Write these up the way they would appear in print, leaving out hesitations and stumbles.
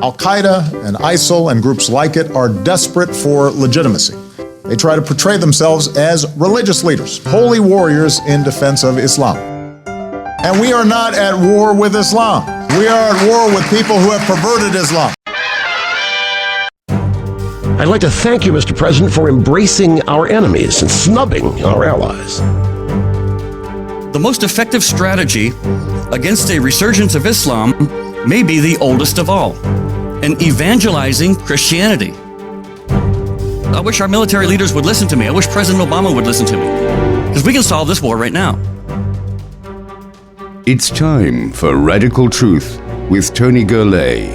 Al-Qaeda and ISIL and groups like it are desperate for legitimacy. They try to portray themselves as religious leaders, holy warriors in defense of Islam. And we are not at war with Islam. We are at war with people who have perverted Islam. I'd like to thank you, Mr. President, for embracing our enemies and snubbing our allies. The most effective strategy against a resurgence of Islam may be the oldest of all, and evangelizing Christianity. I wish our military leaders would listen to me. I wish President Obama would listen to me, because we can solve this war right now. It's time for Radical Truth with Tony Gurley.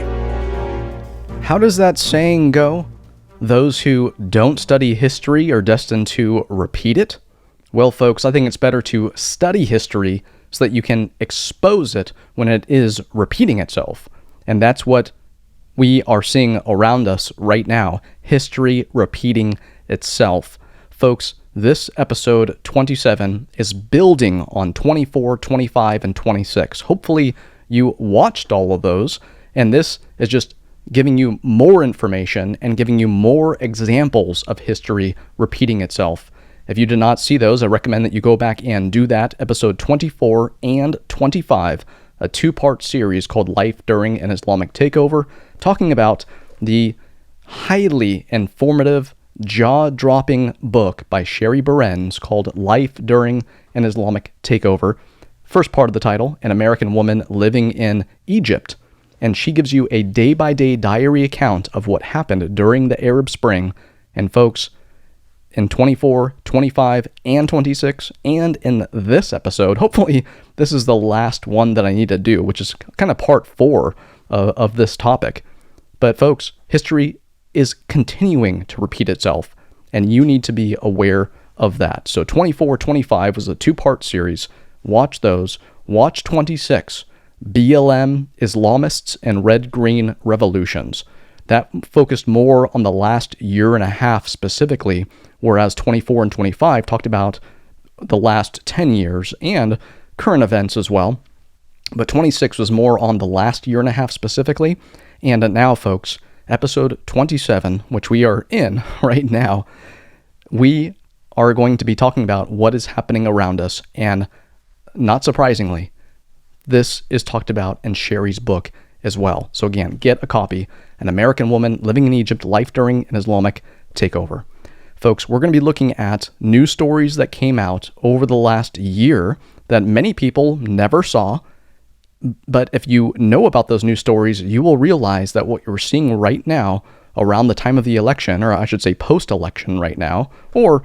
How does that saying go? Those who don't study history are destined to repeat it? Well, folks, I think it's better to study history so that you can expose it when it is repeating itself. And that's what we are seeing around us right now. History repeating itself. Folks, this episode 27 is building on 24, 25, and 26. Hopefully you watched all of those, and this is just giving you more information and giving you more examples of history repeating itself. If you did not see those, I recommend that you go back and do that. Episode 24 and 25, a two-part series called Life During an Islamic Takeover, talking about the highly informative, jaw-dropping book by Cheri Berens called Life During an Islamic Takeover. First part of the title, an American woman living in Egypt. And she gives you a day-by-day diary account of what happened during the Arab Spring. And folks, in 24, 25, and 26, and in this episode, hopefully this is the last one that I need to do, which is kind of part 4 of this topic. But folks, history is continuing to repeat itself, and you need to be aware of that. So 24, 25 was a 2-part series. Watch those. Watch 26, BLM, Islamists, and Red-Green Revolutions. That focused more on the last year and a half specifically, whereas 24 and 25 talked about the last 10 years and current events as well. But 26 was more on the last year and a half specifically. And now, folks, episode 27, which we are in right now, we are going to be talking about what is happening around us. And not surprisingly, this is talked about in Cheri's book as well. So again, get a copy, An American Woman Living in Egypt, Life During an Islamic Takeover. Folks, we're going to be looking at news stories that came out over the last year that many people never saw. But if you know about those news stories, you will realize that what you're seeing right now around the time of the election, or I should say post-election right now, or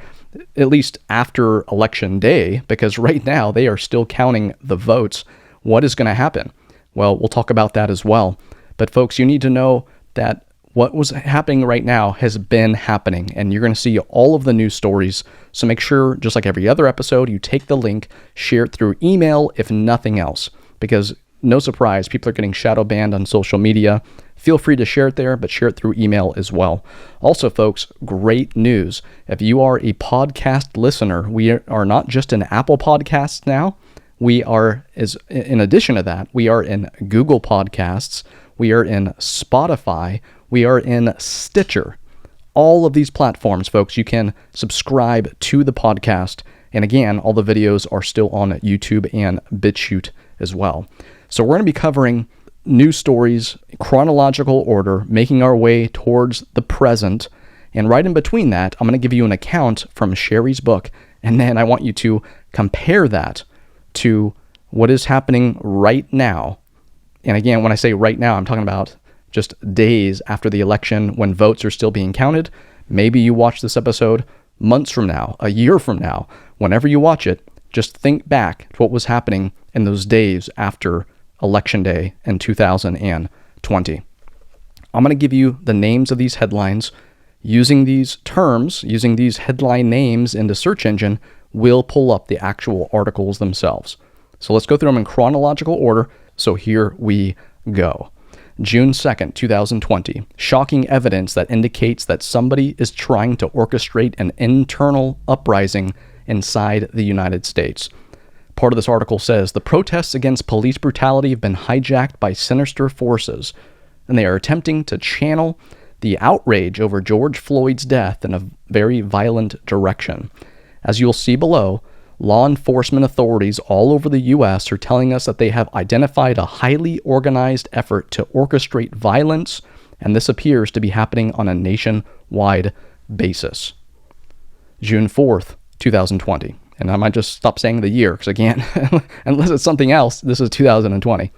at least after election day, because right now they are still counting the votes. What is going to happen? Well, we'll talk about that as well. But folks, you need to know that what was happening right now has been happening, and you're going to see all of the news stories. So make sure, just like every other episode, you take the link, share it through email, if nothing else, because no surprise, people are getting shadow banned on social media. Feel free to share it there, but share it through email as well. Also, folks, great news. If you are a podcast listener, we are not just in Apple Podcasts now. We are, in addition to that, we are in Google Podcasts, we are in Spotify, we are in Stitcher. All of these platforms, folks, you can subscribe to the podcast. And again, all the videos are still on YouTube and BitChute as well. So we're going to be covering news stories, chronological order, making our way towards the present. And right in between that, I'm going to give you an account from Cheri's book. And then I want you to compare that to what is happening right now. And again, when I say right now, I'm talking about just days after the election when votes are still being counted. Maybe you watch this episode months from now, a year from now. Whenever you watch it, just think back to what was happening in those days after Election Day in 2020. I'm going to give you the names of these headlines. Using these terms, using these headline names in the search engine, will pull up the actual articles themselves. So let's go through them in chronological order. So here we go. June 2nd, 2020. Shocking evidence that indicates that somebody is trying to orchestrate an internal uprising inside the United States. Part of this article says, the protests against police brutality have been hijacked by sinister forces. and they are attempting to channel the outrage over George Floyd's death in a very violent direction. As you'll see below, law enforcement authorities all over the U.S. are telling us that they have identified a highly organized effort to orchestrate violence, and this appears to be happening on a nationwide basis. June 4th, 2020. And I might just stop saying the year, because again, unless it's something else, this is 2020.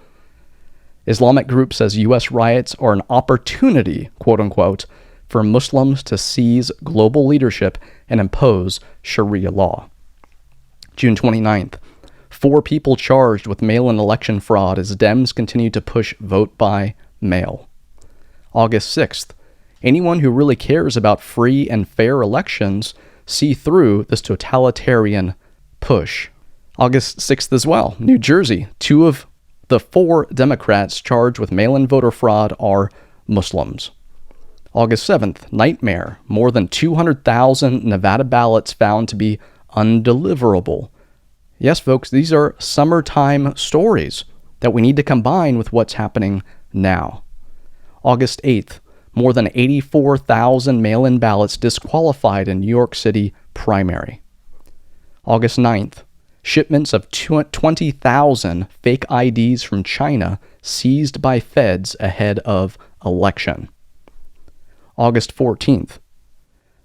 Islamic group says U.S. riots are an opportunity, quote unquote, for Muslims to seize global leadership and impose Sharia law. June 29th, 4 people charged with mail-in election fraud as Dems continue to push vote by mail. August 6th, anyone who really cares about free and fair elections see through this totalitarian push. August 6th as well, New Jersey, 2 of the 4 Democrats charged with mail-in voter fraud are Muslims. August 7th, nightmare, more than 200,000 Nevada ballots found to be undeliverable. Yes, folks, these are summertime stories that we need to combine with what's happening now. August 8th, more than 84,000 mail-in ballots disqualified in New York City primary. August 9th, shipments of 20,000 fake IDs from China seized by feds ahead of election. August 14th,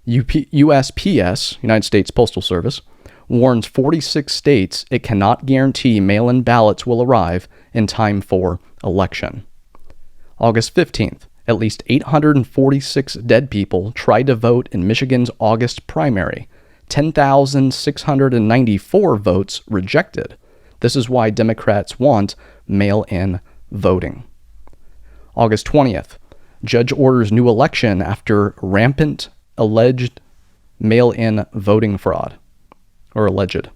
USPS, United States Postal Service, warns 46 states it cannot guarantee mail-in ballots will arrive in time for election. August 15th, at least 846 dead people tried to vote in Michigan's August primary. 10,694 votes rejected. This is why Democrats want mail-in voting. August 20th, judge orders new election after rampant alleged mail-in voting fraud. Or alleged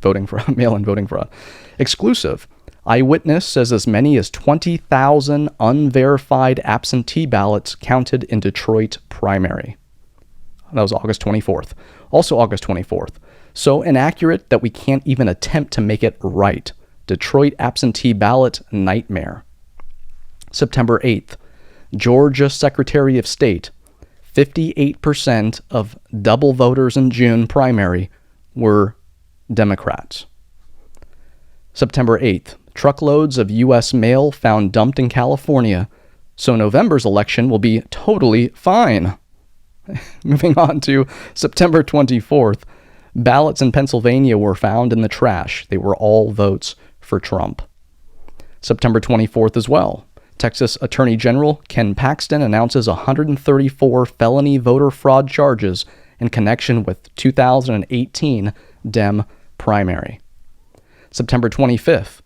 voting fraud, mail-in voting fraud. Exclusive. Eyewitness says as many as 20,000 unverified absentee ballots counted in Detroit primary. That was August 24th. Also August 24th. So inaccurate that we can't even attempt to make it right. Detroit absentee ballot nightmare. September 8th. Georgia Secretary of State. 58% of double voters in June primary were Democrats. September 8th. Truckloads of U.S. mail found dumped in California, so November's election will be totally fine. Moving on to September 24th, ballots in Pennsylvania were found in the trash. They were all votes for Trump. September 24th as well, Texas Attorney General Ken Paxton announces 134 felony voter fraud charges in connection with 2018 Dem primary. September 25th,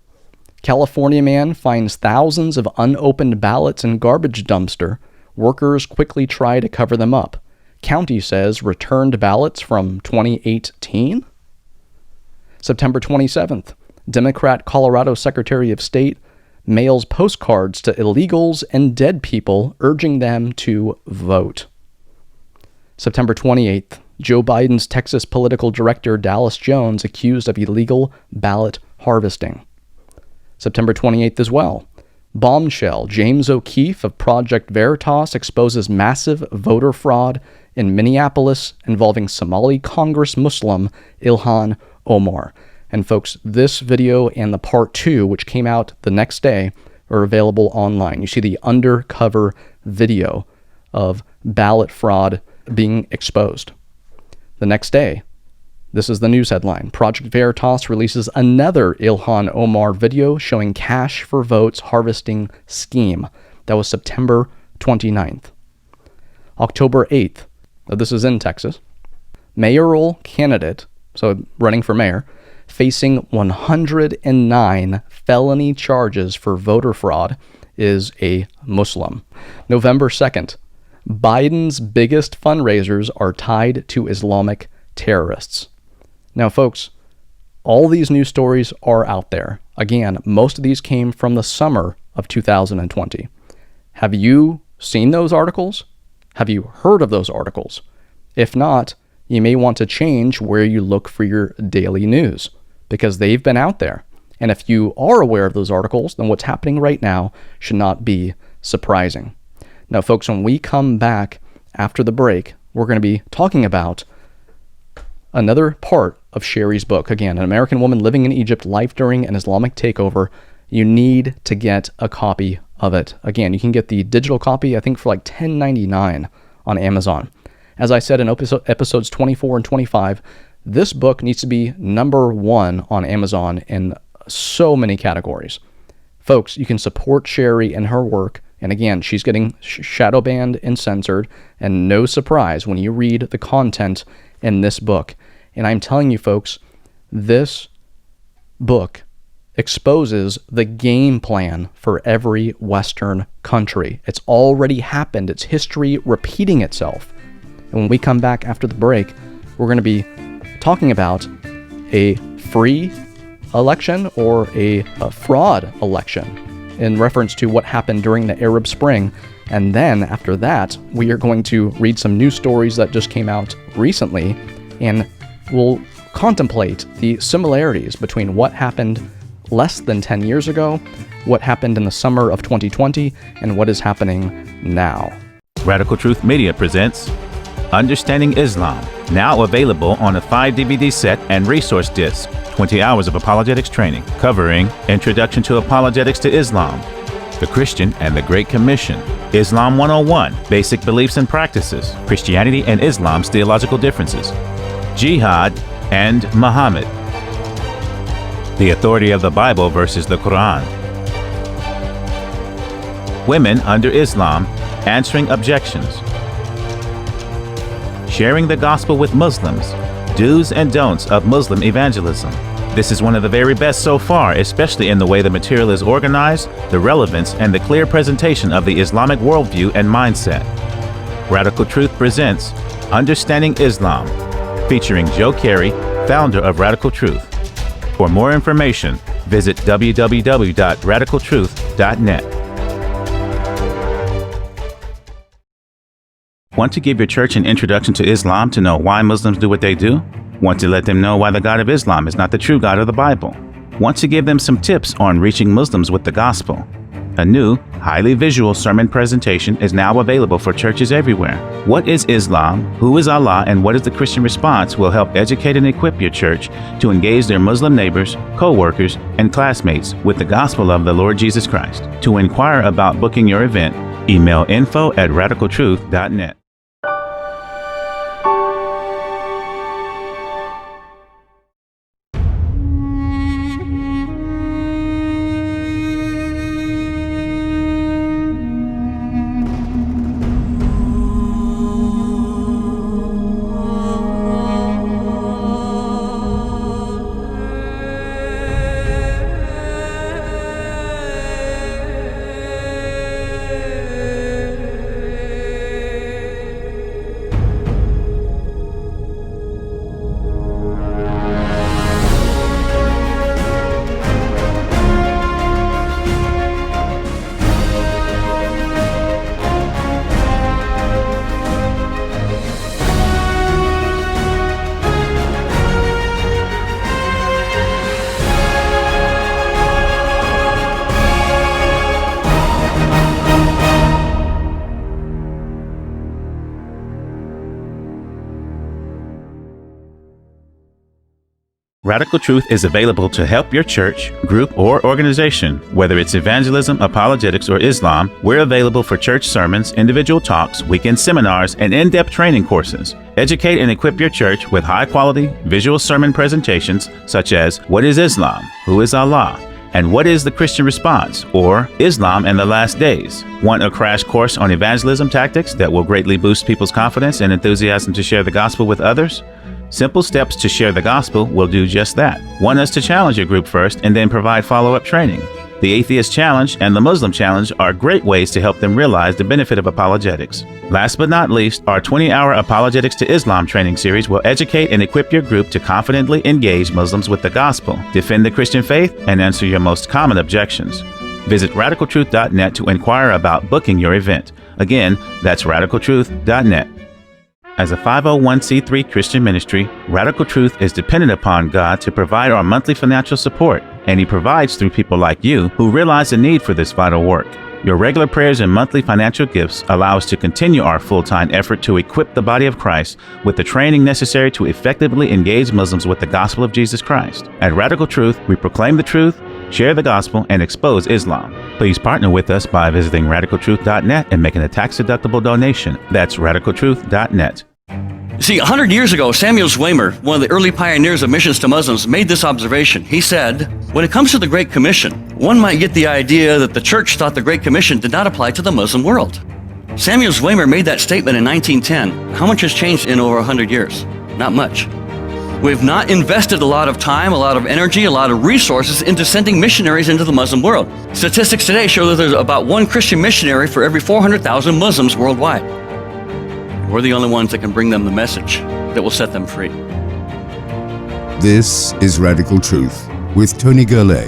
California man finds thousands of unopened ballots in garbage dumpster. Workers quickly try to cover them up. County says returned ballots from 2018. September 27th, Democrat Colorado Secretary of State mails postcards to illegals and dead people urging them to vote. September 28th, Joe Biden's Texas political director Dallas Jones accused of illegal ballot harvesting. September 28th as well. Bombshell, James O'Keefe of Project Veritas exposes massive voter fraud in Minneapolis involving Somali Congress Muslim Ilhan Omar. And folks, this video and the part 2, which came out the next day, are available online. You see the undercover video of ballot fraud being exposed. The next day, this is the news headline. Project Veritas releases another Ilhan Omar video showing cash for votes harvesting scheme. That was September 29th. October 8th, this is in Texas. Mayoral candidate, so running for mayor, facing 109 felony charges for voter fraud is a Muslim. November 2nd, Biden's biggest fundraisers are tied to Islamic terrorists. Now, folks, all these news stories are out there. Again, most of these came from the summer of 2020. Have you seen those articles? Have you heard of those articles? If not, you may want to change where you look for your daily news, because they've been out there. And if you are aware of those articles, then what's happening right now should not be surprising. Now, folks, when we come back after the break, we're going to be talking about another part of Cheri's book. Again, An American Woman Living in Egypt, Life During an Islamic Takeover. You need to get a copy of it. Again, you can get the digital copy, I think, for like $10.99 on Amazon. As I said in episodes 24 and 25, this book needs to be number 1 on Amazon in so many categories. Folks, you can support Cheri and her work. And again, she's getting shadow banned and censored. And no surprise when you read the content in this book. And I'm telling you, folks, this book exposes the game plan for every Western country. It's already happened. It's history repeating itself. And when we come back after the break, we're going to be talking about a free election or a fraud election in reference to what happened during the Arab Spring. And then after that, we are going to read some news stories that just came out recently, and we'll contemplate the similarities between what happened less than 10 years ago, what happened in the summer of 2020, and what is happening now. Radical Truth Media presents Understanding Islam, now available on a 5-DVD set and resource disc. 20 hours of apologetics training covering Introduction to Apologetics to Islam, the Christian and the Great Commission, Islam 101, Basic Beliefs and Practices, Christianity and Islam's Theological Differences, Jihad and Muhammad, the authority of the Bible versus the Quran, Women under Islam, Answering Objections, Sharing the Gospel with Muslims, Do's and Don'ts of Muslim Evangelism. This is one of the very best so far, especially in the way the material is organized, the relevance, and the clear presentation of the Islamic worldview and mindset. Radical Truth presents Understanding Islam, featuring Joe Cheri, founder of Radical Truth. For more information, visit www.radicaltruth.net. Want to give your church an introduction to Islam to know why Muslims do what they do? Want to let them know why the God of Islam is not the true God of the Bible? Want to give them some tips on reaching Muslims with the gospel? A new, highly visual sermon presentation is now available for churches everywhere. What is Islam? Who is Allah? And what is the Christian response will help educate and equip your church to engage their Muslim neighbors, co-workers, and classmates with the gospel of the Lord Jesus Christ. To inquire about booking your event, email info@radicaltruth.net. Radical Truth is available to help your church, group, or organization. Whether it's evangelism, apologetics, or Islam, we're available for church sermons, individual talks, weekend seminars, and in-depth training courses. Educate and equip your church with high-quality visual sermon presentations such as What is Islam? Who is Allah? And What is the Christian Response? Or Islam and the Last Days. Want a crash course on evangelism tactics that will greatly boost people's confidence and enthusiasm to share the gospel with others? Simple steps to share the gospel will do just that. Want us to challenge your group first and then provide follow-up training? The Atheist Challenge and the Muslim Challenge are great ways to help them realize the benefit of apologetics. Last but not least, our 20-hour Apologetics to Islam training series will educate and equip your group to confidently engage Muslims with the gospel, defend the Christian faith, and answer your most common objections. Visit radicaltruth.net to inquire about booking your event. Again, that's radicaltruth.net. As a 501c3 Christian ministry, Radical Truth is dependent upon God to provide our monthly financial support, and He provides through people like you who realize the need for this vital work. Your regular prayers and monthly financial gifts allow us to continue our full-time effort to equip the body of Christ with the training necessary to effectively engage Muslims with the gospel of Jesus Christ. At Radical Truth, we proclaim the truth, share the gospel, and expose Islam. Please partner with us by visiting radicaltruth.net and making a tax-deductible donation. That's radicaltruth.net. See, 100 years ago, Samuel Zwemer, one of the early pioneers of missions to Muslims, made this observation. He said, when it comes to the Great Commission, one might get the idea that the church thought the Great Commission did not apply to the Muslim world. Samuel Zwemer made that statement in 1910. How much has changed in over 100 years? Not much. We've not invested a lot of time, a lot of energy, a lot of resources into sending missionaries into the Muslim world. Statistics today show that there's about one Christian missionary for every 400,000 Muslims worldwide. We're the only ones that can bring them the message that will set them free. This is Radical Truth with Tony Gurley.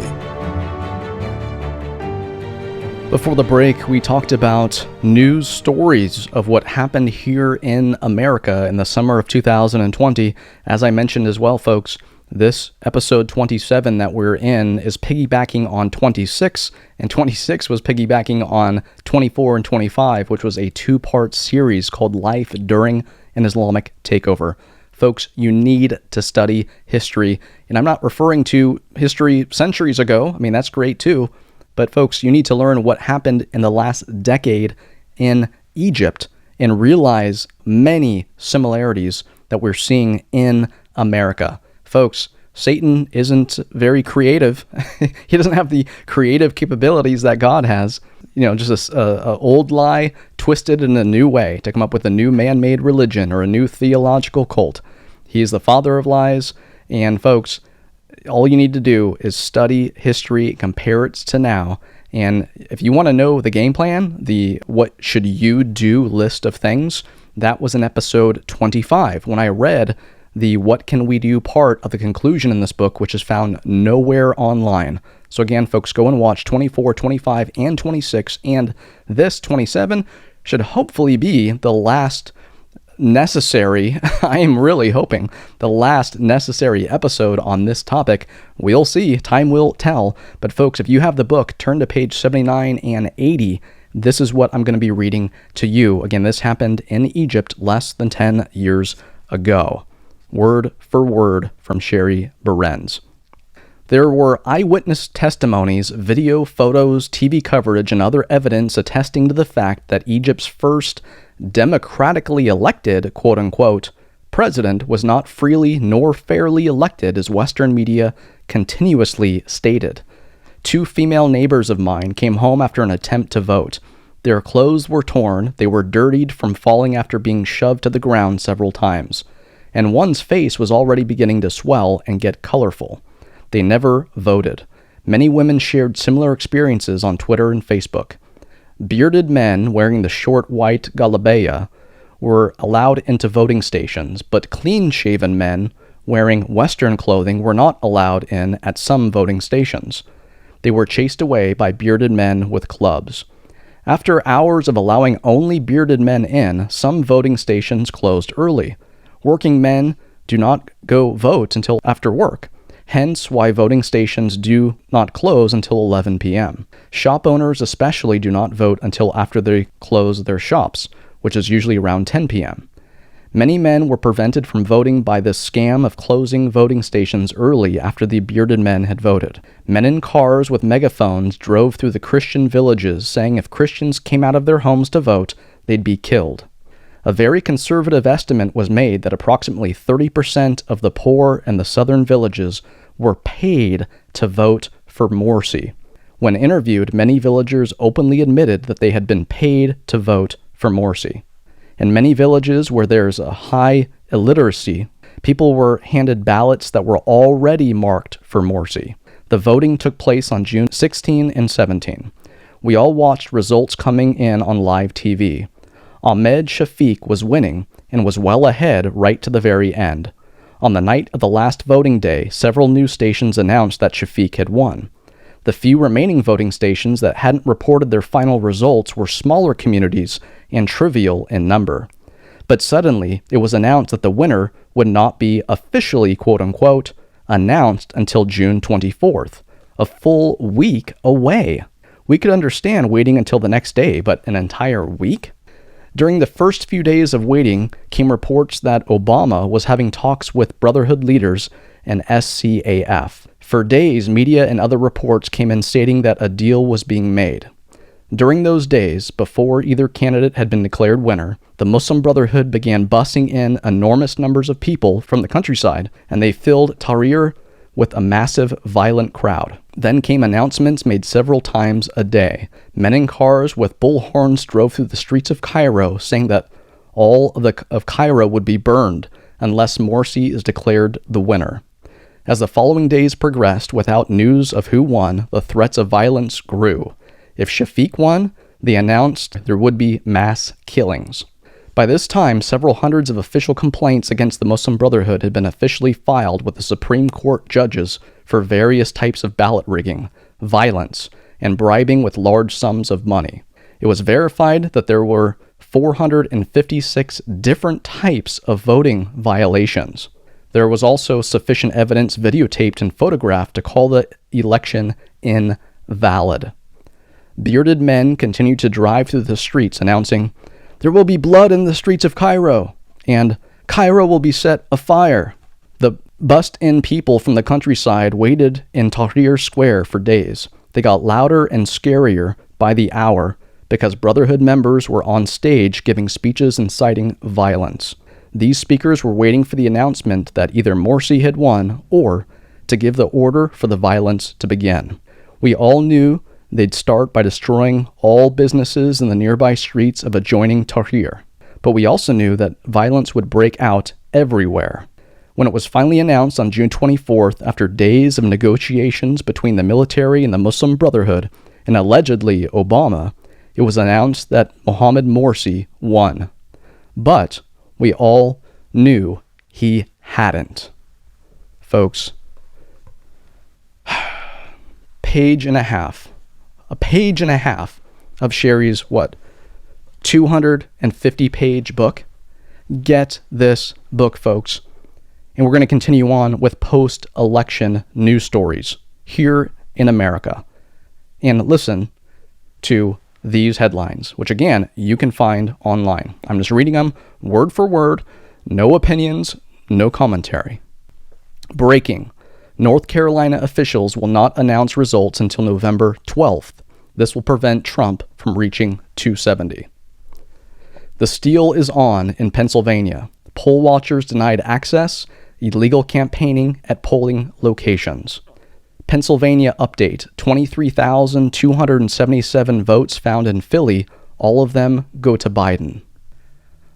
Before the break, we talked about news stories of what happened here in America in the summer of 2020. As I mentioned as well, folks, this episode 27 that we're in is piggybacking on 26, and 26 was piggybacking on 24 and 25, which was a two-part series called Life During an Islamic Takeover. Folks, you need to study history, and I'm not referring to history centuries ago. I mean, that's great too, but folks, you need to learn what happened in the last decade in Egypt and realize many similarities that we're seeing in America. Folks, Satan isn't very creative. He doesn't have the creative capabilities that God has. You know, just a old lie twisted in a new way to come up with a new man-made religion or a new theological cult. He is the father of lies. And folks, all you need to do is study history, compare it to now. And if you want to know the game plan, the what should you do list of things, that was in episode 25 when I read the What Can We Do part of the conclusion in this book, which is found nowhere online. So again, folks, go and watch 24, 25, and 26, and this 27 should hopefully be the last necessary, I am really hoping, the last necessary episode on this topic. We'll see, time will tell. But folks, if you have the book, turn to page 79 and 80. This is what I'm going to be reading to you. Again, this happened in Egypt less than 10 years ago. Word for word from Cheri Berens. There were eyewitness testimonies, video, photos, TV coverage, and other evidence attesting to the fact that Egypt's first democratically elected, quote-unquote, president was not freely nor fairly elected, as Western media continuously stated. Two female neighbors of mine came home after an attempt to vote. Their clothes were torn, they were dirtied from falling after being shoved to the ground several times, and one's face was already beginning to swell and get colorful. They never voted. Many women shared similar experiences on Twitter and Facebook. Bearded men wearing the short white galabeya were allowed into voting stations, but clean-shaven men wearing Western clothing were not allowed in at some voting stations. They were chased away by bearded men with clubs. After hours of allowing only bearded men in, some voting stations closed early. Working men do not go vote until after work, hence why voting stations do not close until 11 p.m. Shop owners especially do not vote until after they close their shops, which is usually around 10 p.m. Many men were prevented from voting by this scam of closing voting stations early after the bearded men had voted. Men in cars with megaphones drove through the Christian villages saying if Christians came out of their homes to vote, they'd be killed. A very conservative estimate was made that approximately 30% of the poor in the southern villages were paid to vote for Morsi. When interviewed, many villagers openly admitted that they had been paid to vote for Morsi. In many villages where there's a high illiteracy, people were handed ballots that were already marked for Morsi. The voting took place on June 16 and 17. We all watched results coming in on live TV. Ahmed Shafiq was winning and was well ahead right to the very end. On the night of the last voting day, several news stations announced that Shafiq had won. The few remaining voting stations that hadn't reported their final results were smaller communities and trivial in number. But suddenly, it was announced that the winner would not be officially, quote-unquote, announced until June 24th, a full week away. We could understand waiting until the next day, but an entire week? During the first few days of waiting came reports that Obama was having talks with Brotherhood leaders and SCAF. For days, media and other reports came in stating that a deal was being made. During those days, before either candidate had been declared winner, the Muslim Brotherhood began bussing in enormous numbers of people from the countryside, and they filled Tahrir with a massive, violent crowd. Then came announcements made several times a day. Men in cars with bullhorns drove through the streets of Cairo, saying that all of Cairo would be burned unless Morsi is declared the winner. As the following days progressed without news of who won, the threats of violence grew. If Shafiq won, they announced there would be mass killings. By this time, several hundreds of official complaints against the Muslim Brotherhood had been officially filed with the Supreme Court judges for various types of ballot rigging, violence, and bribing with large sums of money. It was verified that there were 456 different types of voting violations. There was also sufficient evidence videotaped and photographed to call the election invalid. Bearded men continued to drive through the streets announcing, "There will be blood in the streets of Cairo," and "Cairo will be set afire." The bussed-in people from the countryside waited in Tahrir Square for days. They got louder and scarier by the hour because Brotherhood members were on stage giving speeches inciting violence. These speakers were waiting for the announcement that either Morsi had won or to give the order for the violence to begin. We all knew they'd start by destroying all businesses in the nearby streets of adjoining Tahrir. But we also knew that violence would break out everywhere. When it was finally announced on June 24th, after days of negotiations between the military and the Muslim Brotherhood, and allegedly Obama, it was announced that Mohammed Morsi won. But we all knew he hadn't. Folks, a page and a half of Cheri's, 250-page book. Get this book, folks. And we're going to continue on with post-election news stories here in America. And listen to these headlines, which again, you can find online. I'm just reading them word for word, no opinions, no commentary. Breaking. North Carolina officials will not announce results until November 12th. This will prevent Trump from reaching 270. The steal is on in Pennsylvania. Poll watchers denied access, illegal campaigning at polling locations. Pennsylvania update, 23,277 votes found in Philly, all of them go to Biden.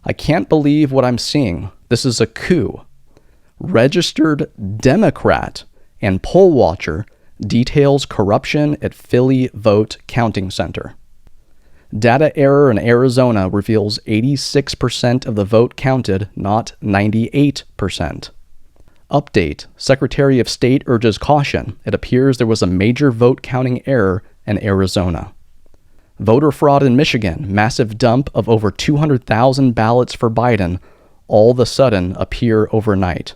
I can't believe what I'm seeing. This is a coup. Registered Democrat and poll watcher details corruption at Philly vote counting center. Data error in Arizona reveals 86% of the vote counted, not 98%. Update. Secretary of State urges caution. It appears there was a major vote counting error in Arizona. Voter fraud in Michigan. Massive dump of over 200,000 ballots for Biden all of a sudden appear overnight.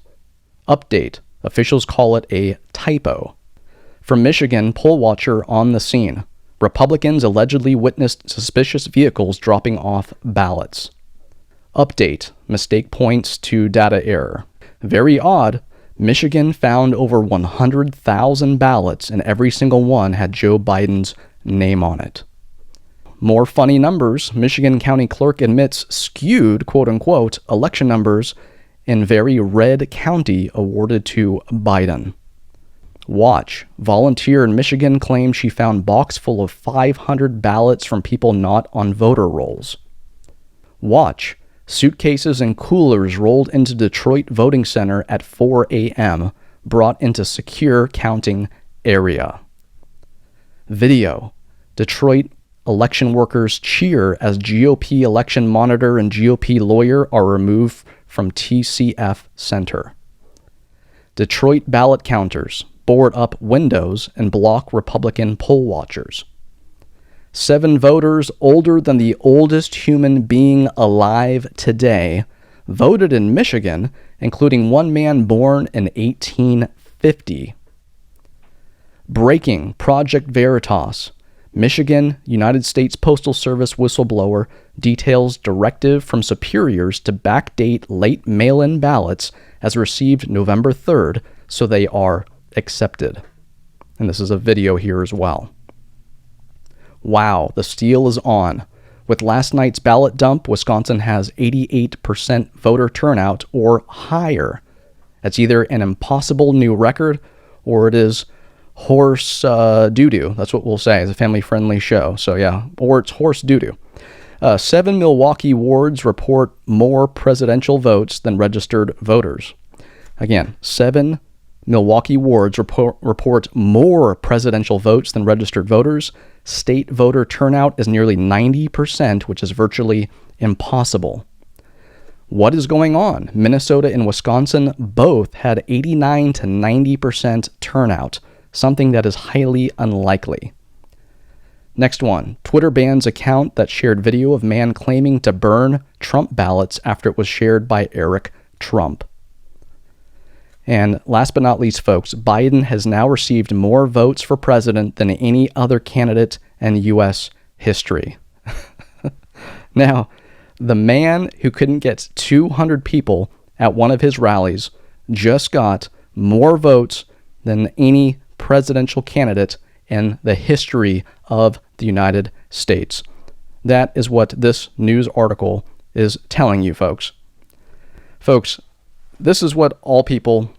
Update. Officials call it a typo. From Michigan, poll watcher on the scene. Republicans allegedly witnessed suspicious vehicles dropping off ballots. Update. Mistake points to data error. Very odd. Michigan found over 100,000 ballots and every single one had Joe Biden's name on it. More funny numbers. Michigan County Clerk admits skewed, quote-unquote, election numbers in very red county awarded to Biden. Watch. Volunteer in Michigan claims she found box full of 500 ballots from people not on voter rolls. Watch. Suitcases and coolers rolled into Detroit voting center at 4 a.m., brought into secure counting area. Video. Detroit election workers cheer as GOP election monitor and GOP lawyer are removed from TCF Center. Detroit ballot counters board up windows and block Republican poll watchers. 7 voters older than the oldest human being alive today voted in Michigan, including one man born in 1850. Breaking. Project Veritas. Michigan, United States Postal Service whistleblower details directive from superiors to backdate late mail-in ballots as received November 3rd so they are accepted. And this is a video here as well. Wow, the steel is on. With last night's ballot dump, Wisconsin has 88% voter turnout or higher. That's either an impossible new record or it is horse doo-doo. That's what we'll say. It's a family-friendly show. So yeah, or it's horse doo-doo. 7 Milwaukee wards report more presidential votes than registered voters. Again, 7 Milwaukee wards report more presidential votes than registered voters. State voter turnout is nearly 90%, which is virtually impossible. What is going on? Minnesota and Wisconsin both had 89 to 90% turnout, something that is highly unlikely. Next one. Twitter bans account that shared video of man claiming to burn Trump ballots after it was shared by Eric Trump. And last but not least, folks, Biden has now received more votes for president than any other candidate in U.S. history. Now, the man who couldn't get 200 people at one of his rallies just got more votes than any presidential candidate in the history of the United States. That is what this news article is telling you, folks. Folks, this is what all people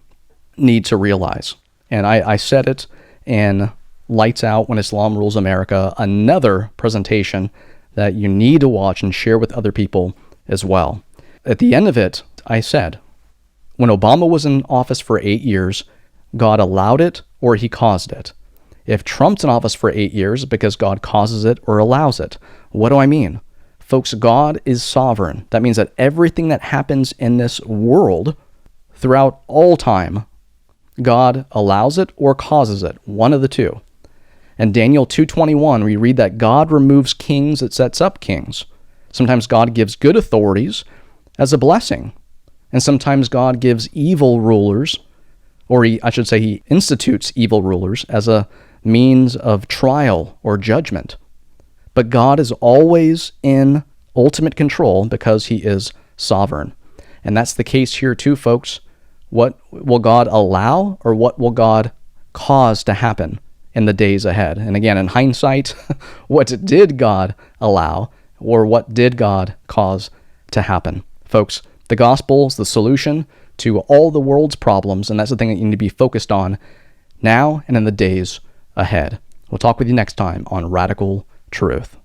need to realize. And I said it in Lights Out When Islam Rules America, another presentation that you need to watch and share with other people as well. At the end of it, I said, when Obama was in office for 8 years, God allowed it or he caused it. If Trump's in office for 8 years, because God causes it or allows it. What do I mean? Folks, God is sovereign. That means that everything that happens in this world throughout all time, God allows it or causes it, one of the two. In Daniel 2:21, we read that God removes kings, it sets up kings. Sometimes God gives good authorities as a blessing, and sometimes God gives evil rulers, or he institutes evil rulers as a means of trial or judgment. But God is always in ultimate control because he is sovereign. And that's the case here too, folks. What will God allow or what will God cause to happen in the days ahead? And again, in hindsight, what did God allow or what did God cause to happen? Folks, the gospel is the solution to all the world's problems, and that's the thing that you need to be focused on now and in the days ahead. We'll talk with you next time on Radical Truth.